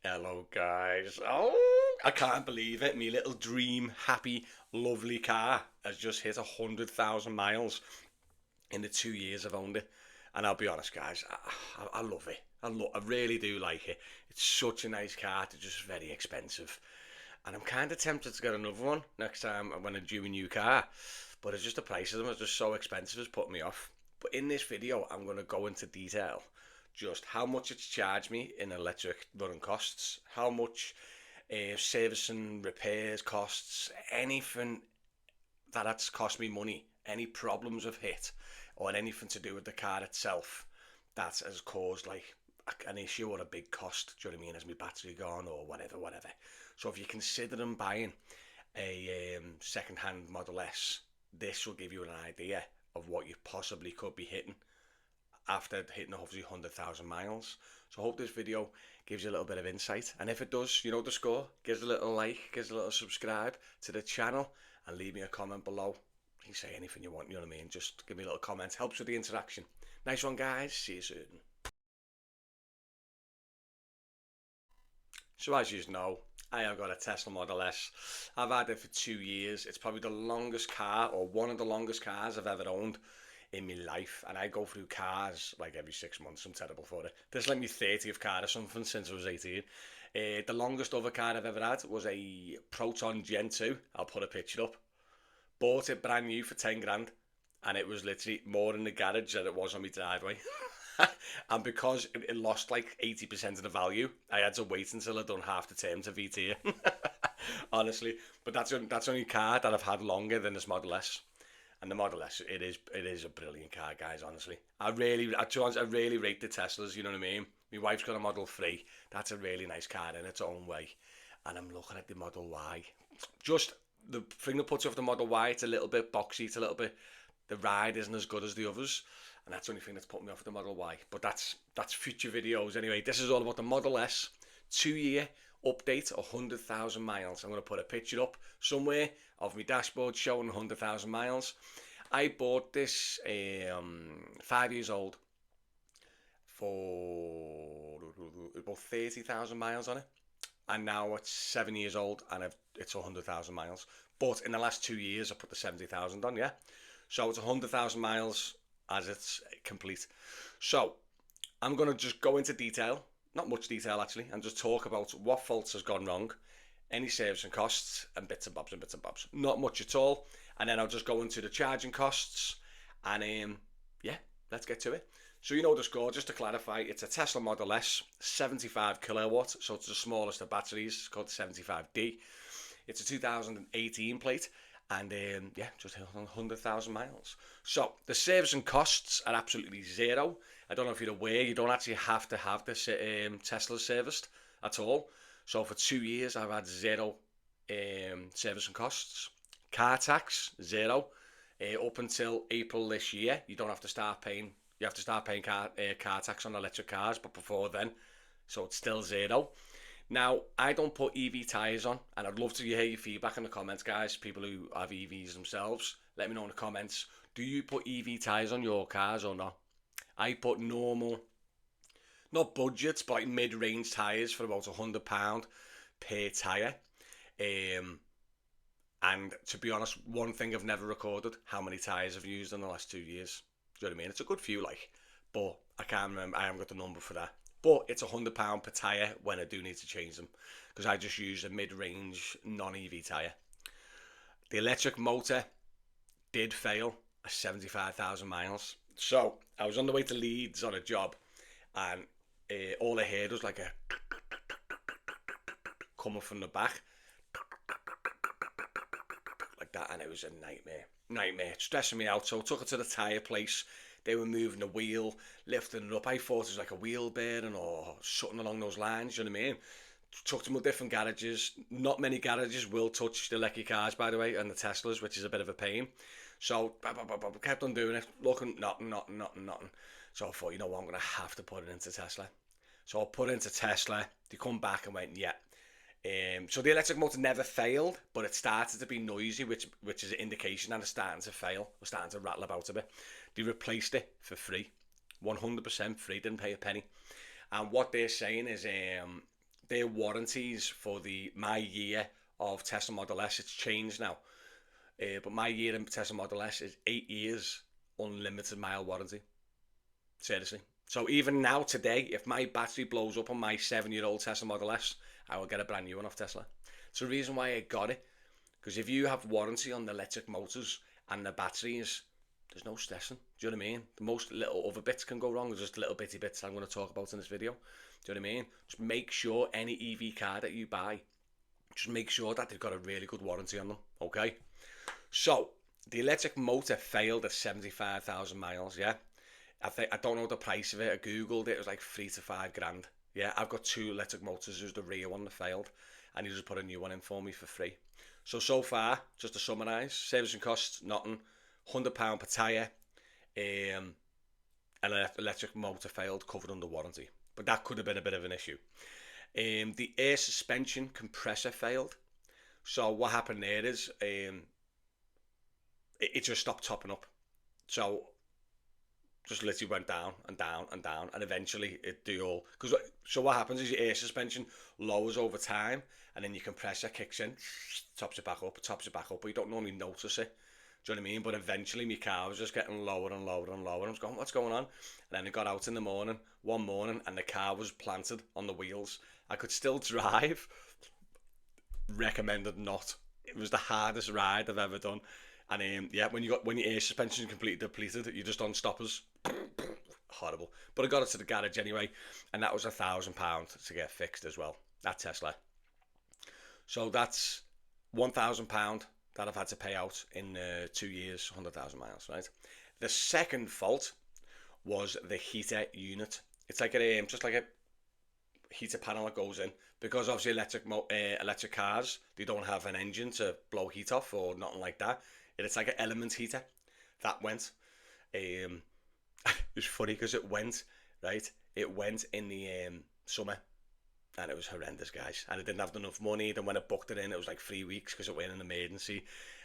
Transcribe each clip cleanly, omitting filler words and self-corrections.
Hello, guys. Oh, I can't believe it. My little dream, happy, lovely car has just hit 100,000 miles in the 2 years I've owned it. And I'll be honest, guys, I love it. I really do like it. It's such a nice car. It's just very expensive. And I'm kind of tempted to get another one next time when I do a new car. But it's just the price of them are just so expensive, it's put me off. But in this video, I'm going to go into detail just how much it's charged me in electric running costs, how much service and repairs costs, anything that's cost me money, any problems I've hit, or anything to do with the car itself that has caused like an issue or a big cost. Do you know what I mean? Has my battery gone or whatever, whatever. So if you're considering buying a second-hand Model S, this will give you an idea of what you possibly could be hitting after hitting hopefully 100,000 miles. So I hope this video gives you a little bit of insight. And if it does, you know the score. Give us a little like, give us a little subscribe to the channel, and leave me a comment below. You can say anything you want, you know what I mean? Just give me a little comment. Helps with the interaction. Nice one, guys. See you soon. So as you know, I have got a Tesla Model S. I've had it for 2 years. It's probably the longest car, or one of the longest cars I've ever owned in my life. And I go through cars like every 6 months. I'm terrible for it. This is like my 30th car or something since I was 18. The longest other car I've ever had was a Proton Gen 2. I'll put a picture up. Bought it brand new for 10 grand. And it was literally more in the garage than it was on my driveway. And because it lost like 80% of the value, I had to wait until I'd done half the term to VT it. Honestly, but that's only car that I've had longer than this Model S. And the Model S, it is a brilliant car, guys. Honestly, I really rate the Teslas. You know what I mean? My wife's got a Model 3. That's a really nice car in its own way. And I'm looking at the Model Y. Just the thing that puts off the Model Y, it's a little bit boxy. It's a little bit, the ride isn't as good as the others, and that's the only thing that's put me off the Model Y. But that's future videos anyway. This is all about the Model S 2 year update, 100,000 miles. I'm going to put a picture up somewhere of my dashboard showing 100,000 miles. I bought this 5 years old for about 30,000 miles on it, and now it's 7 years old and it's 100,000 miles. But in the last 2 years, I put the 70,000 on, yeah. So it's 100,000 miles as it's complete. So I'm going to just go into detail, not much detail actually, and just talk about what faults has gone wrong, any service and costs, and bits and bobs and bits and bobs. Not much at all. And then I'll just go into the charging costs, and yeah, let's get to it. So you know the score, just to clarify, it's a Tesla Model S, 75 kilowatt, so it's the smallest of batteries. It's called the 75D. It's a 2018 plate, and yeah, just hit 100,000 miles. So the service and costs are absolutely zero. I don't know if you're aware, you don't actually have to have this Tesla serviced at all. So for 2 years, I've had zero service and costs. Car tax, zero. Up until April this year, you don't have to start paying. You have to start paying car tax on electric cars, but before then, so it's still zero. Now, I don't put EV tyres on, and I'd love to hear your feedback in the comments, guys. People who have EVs themselves, let me know in the comments. Do you put EV tyres on your cars or not? I put normal, not budgets, but like mid-range tyres for about £100 per tyre. And to be honest, one thing I've never recorded, how many tyres I've used in the last 2 years. Do you know what I mean? It's a good few, like, but I can't remember. I haven't got the number for that. But it's £100 per tyre when I do need to change them, because I just use a mid-range non-EV tyre. The electric motor did fail at 75,000 miles. So I was on the way to Leeds on a job, and all I heard was like a coming from the back, like that, and it was a nightmare, stressing me out. So I took it to the tyre place. They were moving the wheel, lifting it up. I thought it was like a wheel bearing or something along those lines, you know what I mean? Took them to different garages. Not many garages will touch the electric cars, by the way, and the Teslas, which is a bit of a pain. So kept on doing it, looking, nothing. So I thought, you know what, I'm going to have to put it into Tesla. So I put it into Tesla. They come back and went, yeah. So the electric motor never failed, but it started to be noisy, which is an indication that it's starting to fail. We're starting to rattle about a bit. They replaced it for free, 100% free, didn't pay a penny. And what they're saying is their warranties for my year of Tesla Model S, it's changed now. But my year in Tesla Model S is 8 years unlimited mile warranty. Seriously. So even now, today, if my battery blows up on my 7-year-old Tesla Model S, I will get a brand new one off Tesla. It's the reason why I got it. Because if you have warranty on the electric motors and the batteries, there's no stressing. Do you know what I mean? The most little other bits can go wrong. There's just little bitty bits I'm going to talk about in this video. Do you know what I mean? Just make sure any EV car that you buy, just make sure that they've got a really good warranty on them. Okay? So, the electric motor failed at 75,000 miles, yeah? I don't know the price of it. I googled it. It was like 3 to 5 grand. Yeah, I've got 2 electric motors. There's the rear one that failed, and you just put a new one in for me for free. So far, just to summarise, servicing costs, nothing. £100 per tyre. An electric motor failed, covered under warranty. But that could have been a bit of an issue. The air suspension compressor failed. So what happened there is it just stopped topping up. So just literally went down and down and down, and eventually so what happens is your air suspension lowers over time, and then your compressor kicks in, tops it back up, but you don't normally notice it. Do you know what I mean? But eventually my car was just getting lower and lower and lower. I was going, what's going on? And then I got out in the morning, one morning, and the car was planted on the wheels. I could still drive. Recommended not. It was the hardest ride I've ever done. And yeah, when your air suspension is completely depleted, you're just on stoppers. Horrible. But I got it to the garage anyway, and that was £1,000 to get fixed as well. That Tesla. So that's £1,000 that I've had to pay out in 2 years, 100,000 miles, right? The second fault was the heater unit. It's like just like a heater panel that goes in, because obviously electric cars, they don't have an engine to blow heat off or nothing like that. It's like an element heater that went. It was funny because it went in the summer, and it was horrendous, guys. And I didn't have enough money. Then when I booked it in, it was like 3 weeks because it went in an emergency,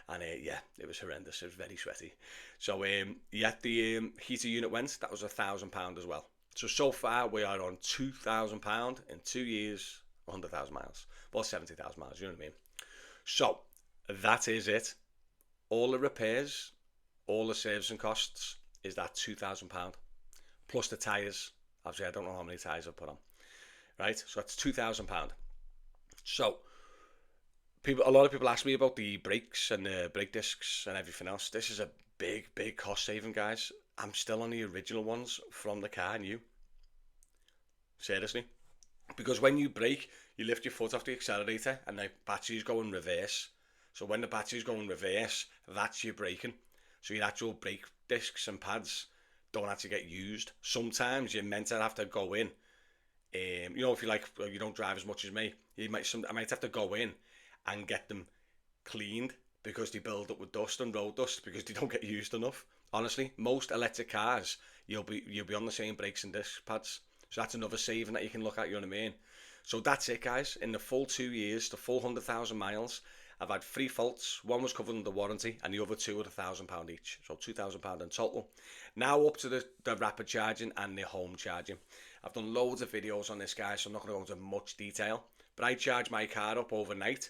and yeah, it was horrendous. It was very sweaty. So yeah, the heater unit went. That was £1,000 as well. So far we are on £2,000 in 2 years, 100,000 miles. Well, 70,000 miles. You know what I mean? So that is it. All the repairs, all the servicing costs is that £2,000 plus the tyres. Obviously, I don't know how many tyres I've put on. Right, so that's £2,000. So a lot of people ask me about the brakes and the brake discs and everything else. This is a big cost saving, guys. I'm still on the original ones from the car new. Seriously. Because when you brake, you lift your foot off the accelerator and the batteries go in reverse. So when the batteries go in reverse, that's your braking. So your actual brake discs and pads don't actually get used. Sometimes you're meant to have to go in. You know, if you don't drive as much as me, I might have to go in and get them cleaned because they build up with dust and road dust because they don't get used enough. Honestly, most electric cars, you'll be on the same brakes and disc pads. So that's another saving that you can look at, you know what I mean? So that's it, guys. In the full 2 years, the full 100,000 miles, I've had 3 faults. One was covered under warranty, and the other 2 at £1,000 each. So £2,000 in total. Now up to the rapid charging and the home charging. I've done loads of videos on this, guys, so I'm not going to go into much detail. But I charge my car up overnight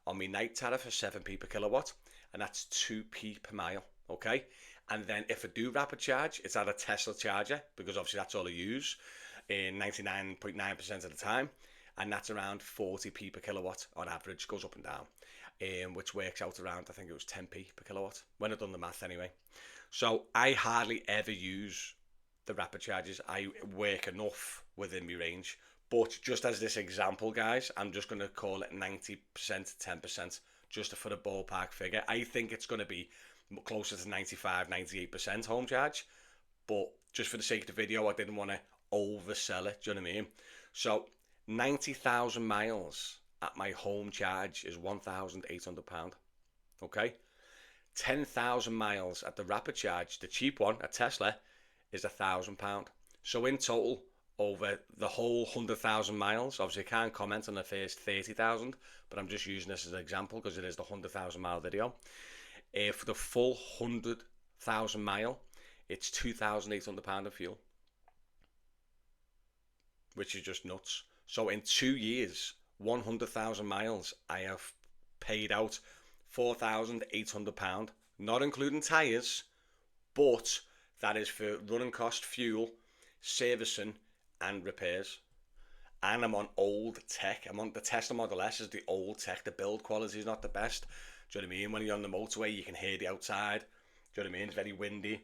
on my night tariff for 7p per kilowatt, and that's 2p per mile, okay? And then if I do rapid charge, it's at a Tesla charger, because obviously that's all I use 99.9% of the time, and that's around 40p per kilowatt on average, goes up and down, which works out around, I think it was 10p per kilowatt, when I've done the math anyway. So I hardly ever use the rapid charges. I work enough within my range. But just as this example, guys, I'm just going to call it 90% to 10%, just for the ballpark figure. I think it's going to be closer to 95, 98% home charge. But just for the sake of the video, I didn't want to oversell it. Do you know what I mean? So 90,000 miles at my home charge is £1,800. Okay? 10,000 miles at the rapid charge, the cheap one at Tesla, is £1,000. So in total, over the whole 100,000 miles, obviously I can't comment on the first 30,000, but I'm just using this as an example because it is the 100,000 mile video. For the full 100,000 mile, it's £2,800 of fuel, which is just nuts. So in 2 years, 100,000 miles, I have paid out £4,800, not including tyres, but that is for running cost, fuel, servicing, and repairs. And I'm on old tech. I'm on the Tesla Model S is the old tech. The build quality is not the best. Do you know what I mean? When you're on the motorway, you can hear the outside. Do you know what I mean? It's very windy.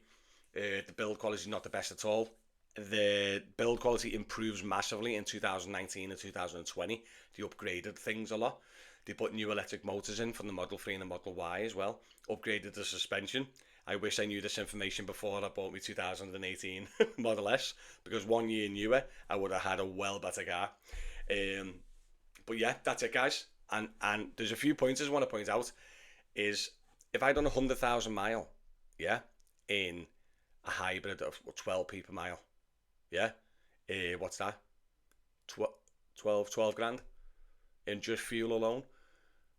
The build quality is not the best at all. The build quality improves massively in 2019 and 2020. They upgraded things a lot. They put new electric motors in from the Model 3 and the Model Y as well. Upgraded the suspension. I wish I knew this information before I bought my 2018 Model S, because 1 year newer, I would have had a well better car. But yeah, that's it, guys. And there's a few points I want to point out. Is if I done 100,000 mile, yeah, in a hybrid of 12p per mile, yeah, what's that? 12 grand in just fuel alone.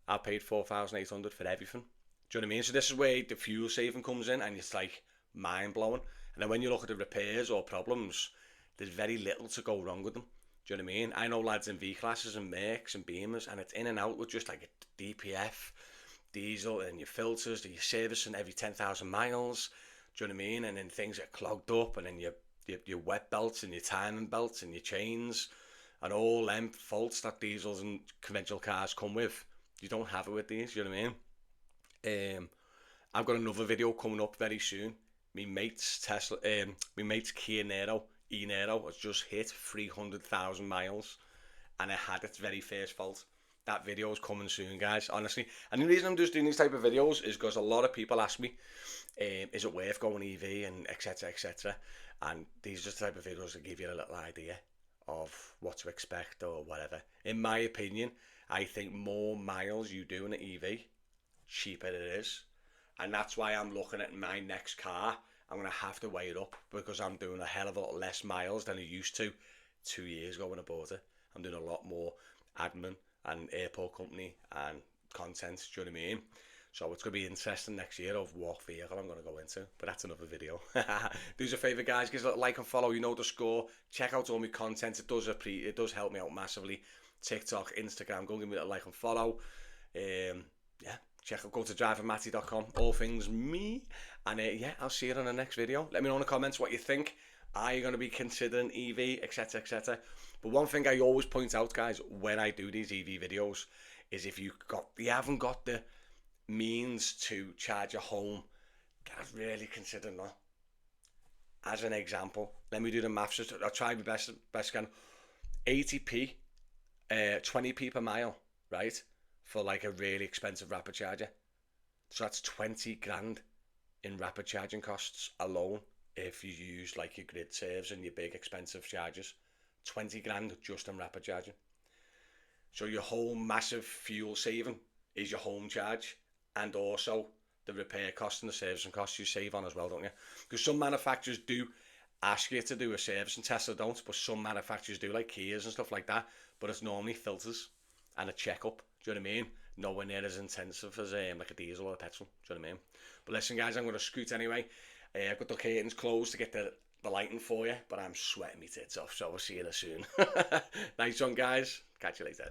I paid 4,800 for everything. Do you know what I mean? So this is where the fuel saving comes in, and it's like mind blowing. And then when you look at the repairs or problems, there's very little to go wrong with them. Do you know what I mean? I know lads in V classes and Mercs and Beamers, and it's in and out with just like a DPF, diesel, and your filters, your servicing every 10,000 miles. Do you know what I mean? And then things get clogged up, and then your wet belts and your timing belts and your chains and all them faults that diesels and conventional cars come with. You don't have it with these. You know what I mean? I've got another video coming up very soon. My mate's Kia Niro, E-Niro, has just hit 300,000 miles, and it had its very first fault. That video is coming soon, guys, honestly. And the reason I'm just doing these type of videos is because a lot of people ask me, is it worth going EV, and etc, etc. And these are just the type of videos that give you a little idea of what to expect or whatever. In my opinion, I think more miles you do in an EV, cheaper it is. And that's why I'm looking at my next car. I'm going to have to weigh it up, because I'm doing a hell of a lot less miles than I used to 2 years ago when I bought it. I'm doing a lot more admin and airport company and content, do you know what I mean? So it's going to be interesting next year of what vehicle I'm going to go into, but that's another video. Do us a favour, guys, give us a like and follow, you know the score. Check out all my content, it does help me out massively. TikTok, Instagram, go give me a like and follow. Yeah, go to drivermatty.com, all things me. And yeah, I'll see you on the next video. Let me know in the comments what you think. Are you going to be considering EV, etc, etc? But one thing I always point out, guys, when I do these EV videos, is if you haven't got the means to charge your home, guys, really consider that. As an example, let me do the maths. I'll try my best can. 80p, 20p per mile, right? For like a really expensive rapid charger. So that's 20 grand in rapid charging costs alone if you use like your grid serves and your big expensive chargers. 20 grand just on rapid charging. So your whole massive fuel saving is your home charge, and also the repair costs and the servicing costs you save on as well, don't you? Because some manufacturers do ask you to do a servicing test, or don't, but some manufacturers do, like Kias and stuff like that, but it's normally filters and a checkup. Do you know what I mean? Nowhere near as intensive as like a diesel or a petrol. Do you know what I mean? But listen, guys, I'm going to scoot anyway. I've got the curtains closed to get the lighting for you, but I'm sweating my tits off, so I'll see you soon. Nice one, guys. Catch you later.